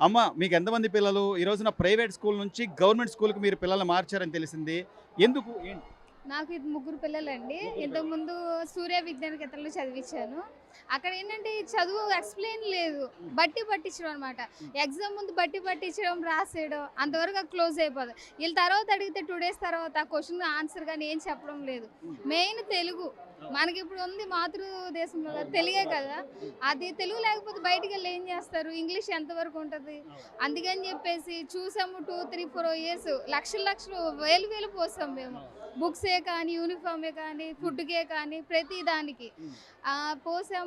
అమ్మ మీకు ఎంతమంది పిల్లలు? ఈ రోజున ప్రైవేట్ స్కూల్ నుంచి గవర్నమెంట్ స్కూల్‌కి మీరు పిల్లల్ని మార్చారని తెలిసింది. ఎందుకు? ఏంటి? నాకు ఇది ముగ్గురు పిల్లలండి. ముగ్గురు పిల్లలు. ఇంతకుముందు సూర్య విజ్ఞాన కేంద్రంలో చదివించాను. అక్కడ ఏంటంటే ఈ చదువు ఎక్స్‌ప్లెయిన్ లేదు. బట్టి పట్టించడం అనమాట. ఎగ్జామ్ ముందు బట్టి పట్టించడం, రాసేయడం అంతవరకు అది క్లోజ్ అయిపోద్ది. వీళ్ళు తర్వాత అడిగితే 2 డేస్ తర్వాత ఆ క్వెషన్ ఆన్సర్ గాని ఏం చెప్పడం లేదు. మెయిన్ తెలుగు. మనకిప్పుడు ఉంది మాతృదేశంలో కదా, తెలుగే కదా. అది తెలుగు లేకపోతే బయటికెళ్ళి ఏం చేస్తారు? ఇంగ్లీష్ ఎంతవరకు ఉంటది? అందుకని చెప్పేసి చూసాము 2, 3, 4 ఇయర్స్ లక్షలు లక్షలు వేలు వేలు పోసాం మేము. బుక్సే కానీ, యూనిఫామే కానీ, ఫుడ్‌కే కానీ ప్రతి దానికి. పోసాము.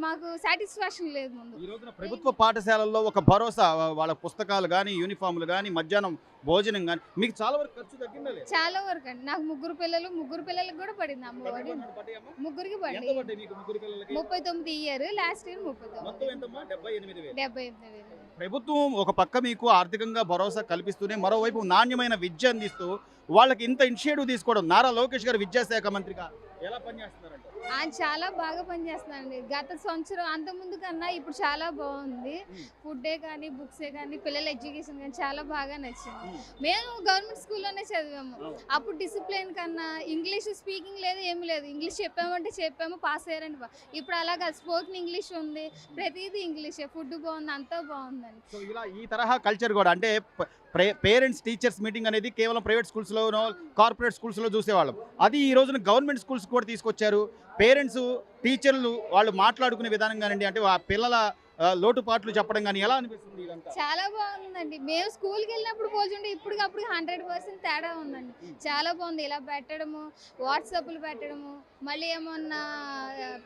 మాకు సాటిస్ఫాక్షన్ లేదు ముందు. ఈ రోజున ప్రభుత్వ పాఠశాలల్లో ఒక భరోసా వాళ్ళ పుస్తకాలు గాని, యూనిఫార్మ్‌లు గాని, మధ్యాహ్నం భోజనం గాని మీకు చాలా వరకు ఖర్చు తగ్గిందా లేదా? చాలా వరకండి. నాకు ముగ్గురు పిల్లలకి కూడా పడింది అమ్మఒడి. పడ్డాయమ్మా? ముగ్గురికి ఎంత పడింది. పడ్డాయి మీకు ముగ్గురు పిల్లలకి? 39 ఇయర్. లాస్ట్ ఇయర్ మొత్తం 39. ఎంతమ్మా? 78,000. 78,000. ప్రభుత్వం ఒక పక్క మీకు ఆర్థికంగా భరోసా కల్పిస్తూనే మరోవైపు నాణ్యమైన విద్య అందిస్తూ వాళ్ళకి ఇంత ఇనిషియేటివ్ తీసుకోవడం నారా లోకేష్ గారు విద్యాశాఖ మంత్రిగా ఎలా పనిచేస్తున్నారంట? ఆయన చాలా బాగా పనిచేస్తున్నారండి. గత సంవత్సరం అంతకుముందు కన్నా ఇప్పుడు చాలా బాగుంది. ఫుడ్డే కానీ, బుక్సే కానీ, పిల్లల ఎడ్యుకేషన్ కానీ చాలా బాగా నచ్చింది. మేము గవర్నమెంట్ స్కూల్లోనే చదివాము. అప్పుడు డిసిప్లిన్ కన్నా ఇంగ్లీష్ స్పీకింగ్ లేదు, ఏమి లేదు. ఇంగ్లీష్ చెప్పామంటే చెప్పాము, పాస్ అయ్యారండి. ఇప్పుడు అలాగా స్పోకెన్ ఇంగ్లీష్ ఉంది, ప్రతిదీ ఇంగ్లీషే. ఫుడ్ బాగుంది, అంతా బాగుందండి. సో ఇలా ఈ తరహా కల్చర్ కూడా అంటే పేరెంట్స్ టీచర్స్ మీటింగ్ అనేది కేవలం ప్రైవేట్ స్కూల్స్లోనో కార్పొరేట్ స్కూల్స్లో చూసేవాళ్ళం. అది ఈ రోజున గవర్నమెంట్ స్కూల్స్ కూడా తీసుకొచ్చారు. పేరెంట్స్ టీచర్లు వాళ్ళు మాట్లాడుకునే విధానం కానివ్వండి, అంటే ఆ పిల్లల లోటుపాట్లు చెప్పడం కానీ ఎలా అనిపిస్తుంది ఇదంతా? చాలా బాగుందండి. మేము స్కూల్కి వెళ్ళినప్పుడు పోల్చుంటే ఇప్పటికప్పుడు 100% తేడా ఉందండి. చాలా బాగుంది. ఇలా పెట్టడము, వాట్సాప్లు పెట్టడము, మళ్ళీ ఏమన్నా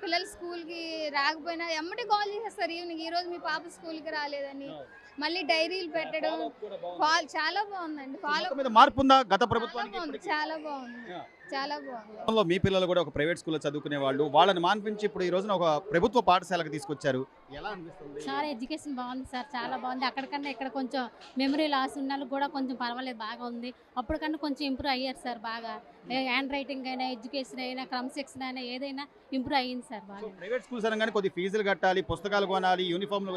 పిల్లలు స్కూల్కి రాకపోయినా ఎమ్మటే కాల్ చేసేస్తారు ఈవినింగ్, ఈరోజు మీ పాప స్కూల్కి రాలేదని. మళ్ళీ డైరీలు పెట్టడం, చాలా బాగుందండి. మొత్తం మీద మార్పు ఉందా గత చాలా ప్రభుత్వానికి బాగుంది. ఇప్పటికి? చాలా బాగుంది. చాలా బాగుంది. గతంలో మీ పిల్లలు కూడా ఒక ప్రైవేట్ స్కూల్లో చదువుకునే వాళ్ళు వాళ్ళని మాన్పించి ఇప్పుడు ఈ రోజున ఒక ప్రభుత్వ పాఠశాలకు తీసుకొచ్చారు. ఎలా అనిపిస్తుంది? చాలా ఎడ్యుకేషన్ బాగుంది సార్, చాలా బాగుంది. అక్కడికన్నా ఇక్కడ కొంచెం మెమరీ లాస్ ఉన్న వాళ్ళకి కూడా కొంచెం పర్వాలేదు, బాగా ఉంది. అప్పటికన్నా కొంచెం ఇంప్రూవ్ అయ్యారు సార్ బాగా. హ్యాండ్ రైటింగ్ అయినా, ఎడ్యుకేషన్ అయినా, క్రమశిక్షణ అయినా ఏదైనా ఇంప్రూవ్ అయ్యింది సార్ బాగా. ప్రైవేట్ స్కూల్స్ అనగానే కొద్ది ఫీజులు కట్టాలి, పుస్తకాలు కొనాలి, యూనిఫామ్లు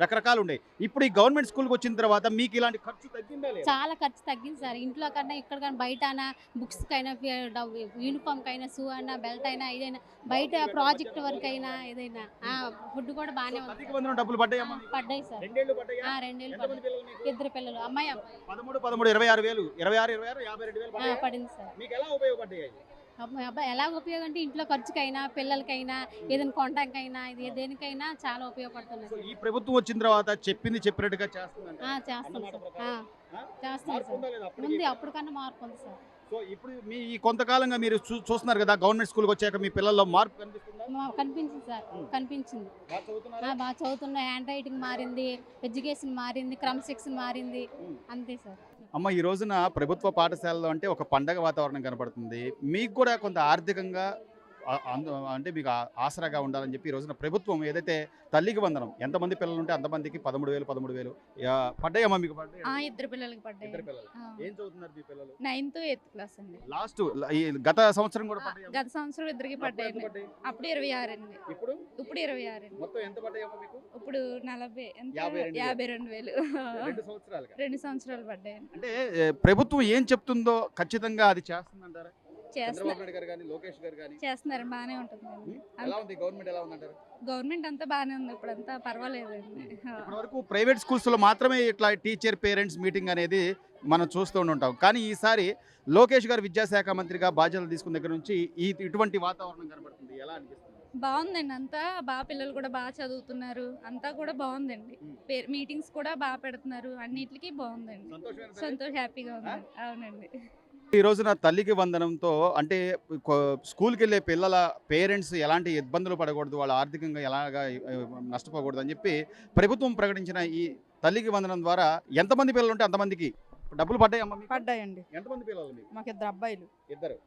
రకరకాలు ఉండే. ఇప్పుడు ఈ గవర్నమెంట్ స్కూల్కి వచ్చిన తర్వాత మీకు ఇలాంటి ఖర్చు తగ్గిందా లేదా? చాలా ఖర్చు తగ్గింది సార్. ఇంట్లో కన్నా ఇక్కడ కానీ బయట అయినా బుక్స్కైనా, యూనిఫామ్కైనా, షూ అయినా, బెల్ట్ అయినా, ఏదైనా బయట ప్రాజెక్ట్ వర్క్ అయినా ఏదైనా ఫుడ్ కూడా బాగానే ఉంది. తల్లికి వందనం డబ్బులు పడ్డాయమ్మా మీకు? పడ్డాయి సార్. రెండేళ్ళు పడ్డాయా? 2 ఏళ్ళు ఎంతమంది పడ్డాయి. పిల్లలు మీకు? 2 పిల్లలు, అమ్మాయి 13, 26,000, 26, 52,000 పడ్డాయా? పడింది సార్. మీకు ఎలా ఉపయోగపడ్డాయి అవి? అబ్బాయి ఎలా ఉపయోగం అంటే ఇంట్లో ఖర్చుకైనా, పిల్లలకైనా, ఏదైనా కొనడానికైనా, ఇది దేనికైనా చాలా ఉపయోగపడుతుంది. సో ఈ ప్రభుత్వం వచ్చిన తర్వాత చెప్పింది చెప్పినట్టుగా చేస్తుందంట. చేస్తాం అన్నమాట సార్. ప్రకారం. చేస్తాం మార్పు సార్. ఉందా లేదా అప్పటికి? ఉంది, అప్పటికన్నా మార్పు ఉంది సార్. సో ఇప్పుడు మీ ఈ కొంతకాలంగా మీరు చూస్తున్నారు కదా గవర్నమెంట్ స్కూల్కి వచ్చాక మీ పిల్లల్లో మార్పు కనిపిస్తుందా? కనిపించింది సార్, కనిపించింది. బాగా చదువుతున్నారా? బాగా చదువుతున్న, హ్యాండ్ రైటింగ్ మారింది, ఎడ్యుకేషన్ మారింది, క్రమశిక్షణ మారింది, అంతే సార్. అమ్మ ఈ రోజున ప్రభుత్వ పాఠశాలలో అంటే ఒక పండగ వాతావరణం కనపడుతుంది. మీకు కూడా కొంత ఆర్థికంగా అంటే మీకు ఆసరాగా ఉండాలని చెప్పి ఈ రోజున ప్రభుత్వం ఏదైతే తల్లికి వందనం ఎంతమంది పిల్లలు ఉంటే అంతమందికి 13,000 పడ్డాయమ్మా మీకు? పడ్డాయి. ఇద్దరు పిల్లలకి పడ్డాయి. ఇద్దరు పిల్లలు ఏం చదువుతున్నారు మీ పిల్లలు? 9th, 8th క్లాస్ అండి. లాస్ట్ ఈ గత సంవత్సరం కూడా పడ్డాయా? గత సంవత్సరం ఇద్దరికి పడ్డాయి. అప్పుడు 26 అండి. ఇప్పుడు 26 అండి. మొత్తం ఎంత పడ్డాయమ్మా మీకు? ఇప్పుడు 40 ఎంత? 52,000. 52,000. 2 సంవత్సరాలుగా 2 సంవత్సరాలు పడ్డాయి. అంటే ప్రభుత్వం ఏం చెప్తుందో ఖచ్చితంగా అది చేస్తుందంటారా? చేస్తున్నారు, చంద్రబాబు నాయుడు గారు కానీ లోకేష్ గారు కానీ చేస్తున్నారు, బాగానే ఉంటుందండి. ఎలా ఉంది గవర్నమెంట్ ఎలా ఉందంటారు? గవర్నమెంట్ అంతా బాగానే ఉంది, ఇప్పుడంతా పర్వాలేదండి. ఇప్పటి వరకు ప్రైవేట్ స్కూల్స్లో మాత్రమే ఇట్లా టీచర్ పేరెంట్స్ మీటింగ్ అనేది మనం చూస్తూ ఉంటాం. కానీ ఈసారి లోకేష్ గారు విద్యాశాఖ మంత్రిగా బాధ్యతలు తీసుకున్న దగ్గర నుంచి ఇటువంటి వాతావరణం కనబడుతుంది. ఎలా అనిపిస్తుంది? బాగుందండి. అంతా బాగా, పిల్లలు కూడా బాగా చదువుతున్నారు, అంతా కూడా బాగుందండి. మీటింగ్స్ కూడా బాగా పెడుతున్నారు, అన్నిటికీ బాగుందండి. సంతోష్ హ్యాపీగా ఉంది. అవునండి. ఈ రోజున తల్లికి వందనంతో అంటే స్కూల్కి వెళ్ళే పిల్లల పేరెంట్స్ ఎలాంటి ఇబ్బందులు పడకూడదు, వాళ్ళు ఆర్థికంగా ఎలాగా నష్టపోకూడదు అని చెప్పి ప్రభుత్వం ప్రకటించిన ఈ తల్లికి వందనం ద్వారా ఎంతమంది పిల్లలు ఉంటే అంతమందికి డబ్బులు పడ్డాయమ్మా మీకు? పడ్డాయండి. ఎంతమంది పిల్లలు మీకు? మాకు 2 అబ్బాయిలు. ఇద్దరు.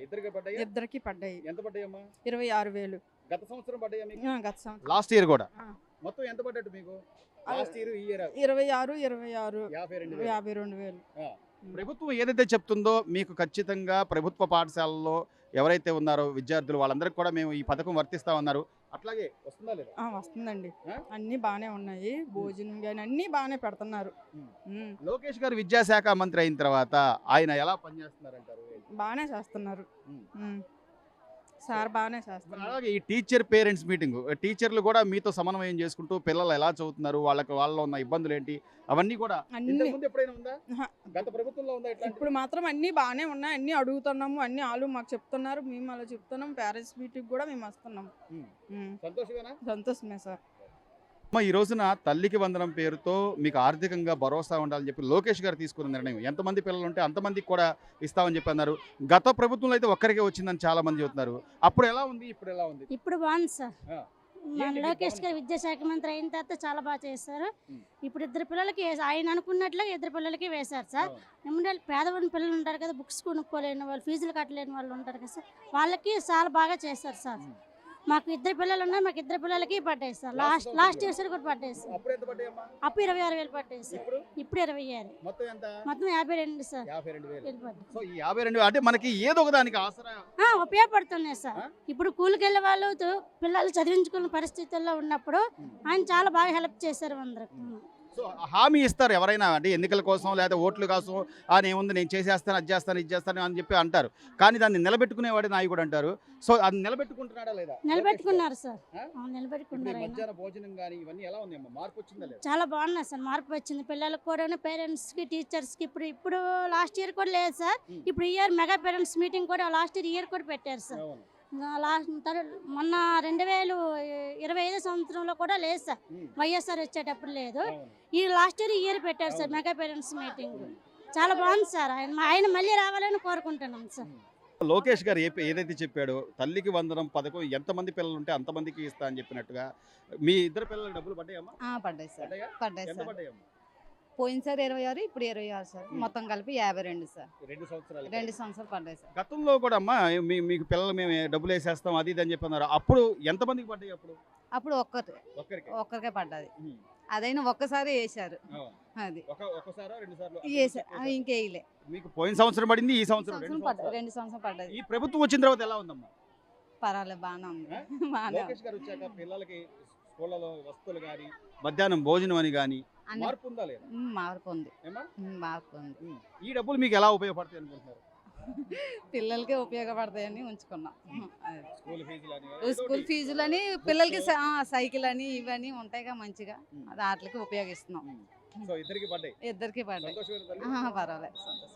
ఇద్దరికి పడ్డాయి. ఇద్దరికి పడ్డాయి. ఎంత పడ్డాయమ్మా? 26,000. గత సంవత్సరం పడ్డాయా మీకు? గత సంవత్సరం. లాస్ట్ ఇయర్ కూడా ఆ. మొత్తం ఎంత పడ్డట్టు మీకు? లాస్ట్ ఇయర్ ఈ ఇయర్ 26 52,000. 52,000. ప్రభుత్వం ఏదైతే చెప్తుందో మీకు ఖచ్చితంగా ప్రభుత్వ పాఠశాలలో ఎవరైతే ఉన్నారో విద్యార్థులు వాళ్ళందరికీ కూడా మేము ఈ పథకం వర్తిస్తా ఉన్నారు. అట్లాగే వస్తుందా లేదా? వస్తుందండి. ఆ? అన్నీ బాగానే ఉన్నాయి, భోజనం కానీ అన్నీ బాగానే పెడుతున్నారు. ఉమ్. లోకేష్ గారు విద్యాశాఖ మంత్రి అయిన తర్వాత ఆయన ఎలా పనిచేస్తున్నారంటారు? బాగానే చేస్తున్నారు. ఉమ్. సార్ బాగానే చేస్తున్నారు. అలాగే ఈ టీచర్ పేరెంట్స్ మీటింగ్, టీచర్లు కూడా మీతో సమన్వయం చేసుకుంటూ పిల్లలు ఎలా చదువుతున్నారు, వాళ్ళలో ఉన్న ఇబ్బందులు ఏంటి, అవన్నీ కూడా అన్ని ఇంతకుముందు ఎప్పుడైనా ఉందా? ఆహా. గత ప్రభుత్వంలో ఉందా ఇట్లాంటిది? ఇప్పుడు మాత్రం అన్నీ బాగానే ఉన్నాయి, అన్నీ అడుగుతున్నాము, అన్ని వాళ్ళు మాకు చెప్తున్నారు, మేము అలా చెప్తున్నాం. పేరెంట్స్ మీటింగ్ కూడా మేము వస్తున్నాము. ఉమ్. సంతోషమేనా? సంతోషమే సార్. అమ్మ, ఈ రోజున తల్లికి వందనం పేరుతో మీకు ఆర్థికంగా భరోసా ఉండాలని చెప్పి లోకేష్ గారు తీసుకున్న నిర్ణయం, ఎంతమంది పిల్లలు ఉంటే అంతమందికి కూడా ఇస్తామని చెప్పి అన్నారు. గత ప్రభుత్వంలో అయితే ఒక్కరికే వచ్చిందని చాలా మంది చెప్తున్నారు. అప్పుడు ఎలా ఉంది, ఇప్పుడు ఎలా ఉంది? ఇప్పుడు బాగుంది సార్. ఆ. మన ఏంటి లోకేష్ బాగుంది? గారు విద్యాశాఖ మంత్రి అయిన తర్వాత చాలా బాగా చేస్తారు. ఉం. ఇప్పుడు ఇద్దరు పిల్లలకి ఆయన అనుకున్నట్లుగా ఇద్దరు పిల్లలకి వేశారు సార్. ఏమంటే పేదవాళ్ళ పిల్లలు ఉంటారు కదా, బుక్స్ కొనుక్కోలేని వాళ్ళు, ఫీజులు కట్టలేని వాళ్ళు ఉంటారు కదా సార్, వాళ్ళకి చాలా బాగా చేశారు సార్. ఉం. మాకు ఇద్దరు పిల్లలు ఉన్నాయి, మాకు ఇద్దరు పిల్లలకి పడ్డాయి సార్. Last లాస్ట్ ఇయర్ కూడా పడ్డాయి సార్. అప్పుడు ఎంత పడ్డాయమ్మా? అప్పుడు 26,000 పడ్డాయి సార్. ఇప్పుడు ఇప్పుడు 26 మొత్తం ఎంత? మొత్తం 52 సార్ 52,000. పడ్డాయి. సో ఈ 52 అంటే మనకి ఏదో ఒక దానికి ఆసరా. ఉపయోగపడుతున్నాయి సార్. ఆ? ఇప్పుడు కూలికి వెళ్ళే వాళ్ళు పిల్లలు చదివించుకున్న పరిస్థితుల్లో ఉన్నప్పుడు ఆయన చాలా బాగా హెల్ప్ చేశారు అందరికి. సో హామీ ఇస్తారు ఎవరైనా, అంటే ఎన్నికల కోసం లేదా ఓట్ల కోసం ఏముంది నేను చేసేస్తాను, అది చేస్తాను, ఇది చేస్తాను అని చెప్పి అంటారు. కానీ దాన్ని నిలబెట్టుకునేవాడే నాయకుడు అంటారు. సో అది నిలబెట్టుకుంటున్నాడా లేదా? నిలబెట్టుకున్నారు సార్. ఆ? ఇప్పుడు ఈ నిలబెట్టుకున్నారు ఆయన. మధ్యాహ్న భోజనం కానీ ఇవన్నీ ఎలా ఉన్నాయమ్మా? మార్పు వచ్చిందా లేదా? చాలా బాగున్నారు సార్. మార్పు వచ్చింది పిల్లలకు కూడా, పేరెంట్స్కి, టీచర్స్కి. ఇప్పుడు లాస్ట్ ఇయర్ కూడా లేదు సార్. ఉం. ఇప్పుడు ఇయర్ మెగా పేరెంట్స్ మీటింగ్ కూడా లాస్ట్ ఇయర్ కూడా పెట్టారు సార్. అవును. మొన్న 2025 సంవత్సరంలో కూడా లేదు సార్. ఉం. వైఎస్ఆర్ వచ్చేటప్పుడు లేదు. అవును. ఈ లాస్ట్ ఇయర్ పెట్టారు సార్ మెగా పేరెంట్స్ మీటింగ్. చాలా బాగుంది సార్. ఆయన మళ్ళీ రావాలని కోరుకుంటున్నాం సార్. లోకేష్ గారు ఏదైతే చెప్పాడో తల్లికి వందనం పథకం ఎంతమంది పిల్లలు ఉంటే అంతమందికి ఇస్తా అని చెప్పినట్టుగా మీ ఇద్దరు పిల్లల డబ్బులు పడ్డాయమ్మా? పడ్డాయి సార్. పడ్డాయా? పడ్డాయి ఎంత సార్. పడ్డాయమ్మా? పోయినసారి 26, ఇప్పుడు 26 సార్. మొత్తం కలిపి 52 సార్. 2 సంవత్సరాలు. 2 సంవత్సరాలు పడ్డాయి సార్. గతంలో కూడా అమ్మా మీకు పిల్లలు మేము డబ్బులు వేసేస్తాం అది ఇది అని చెప్పి అన్నారు. అప్పుడు ఎంతమందికి పడ్డాయి? అప్పుడు ఒక్కరికే పడ్డది. అదైనా ఒక్కసారి వేసారు. అది ఒక్కసారో 2 సార్లు వేసారు, ఇంకేయలే. మీకు పోయిన సంవత్సరం పడింది, ఈ సంవత్సరం 2 సంవత్సరాలు. 2 సంవత్సరాలు పడ్డది. ఈ ప్రభుత్వం వచ్చిన తర్వాత ఎలా ఉందమ్మా? పర్వాలేదు, బాగానే ఉంది. ఆ? బాగానే లోకేష్ గారు వచ్చాక పిల్లలకి స్కూళ్ళలో వస్తువులు కానీ మధ్యాహ్నం భోజనం అని కానీ అన్ని మార్పు ఉందా లేదా? మార్పు ఉంది. ఏమ్మా? మార్పు ఉంది. ఈ డబ్బులు మీకు ఎలా ఉపయోగపడతాయి అనుకుంటున్నారు? పిల్లలకే ఉపయోగపడతాయని ఉంచుకున్నాం. అది. స్కూల్ ఫీజులు అని ఏదో స్కూల్ ఒకటి. ఫీజులని పిల్లలకి సైకిల్ అని ఇవన్నీ ఉంటాయిగా మంచిగా, ఉం. అది వాటికి ఉపయోగిస్తున్నాం. సో ఇద్దరికి పడ్డాయి. ఇద్దరికి పడ్డాయి. సంతోషమైన తల్లి. పర్వాలేదు, సంతోషం.